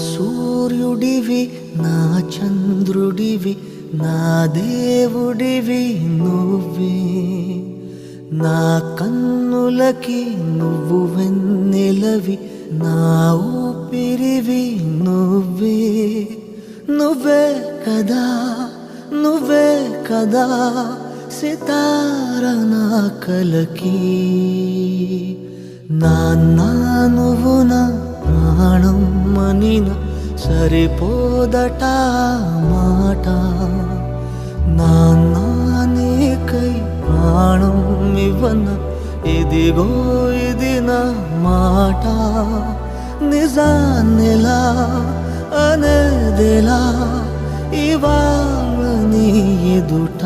సూర్యుడివి నా చంద్రుడివి నా దేవుడివి నువ్వే నా కన్నులకి నువ్వు వెన్నెలవి నా ఊపిరివి నువ్వే నువ్వే కదా నువ్వే కదా సితార నా కలకి నాన్న నువ్వు నా ప్రాణం మనిన సరిపోదట మాట నాన్న నీకై ప్రాణం ఇవ్వన ఇదిగో ఇది నా మాట నిజాన్నెలా అనేదెలా ఇవాళ నీ ఎదుట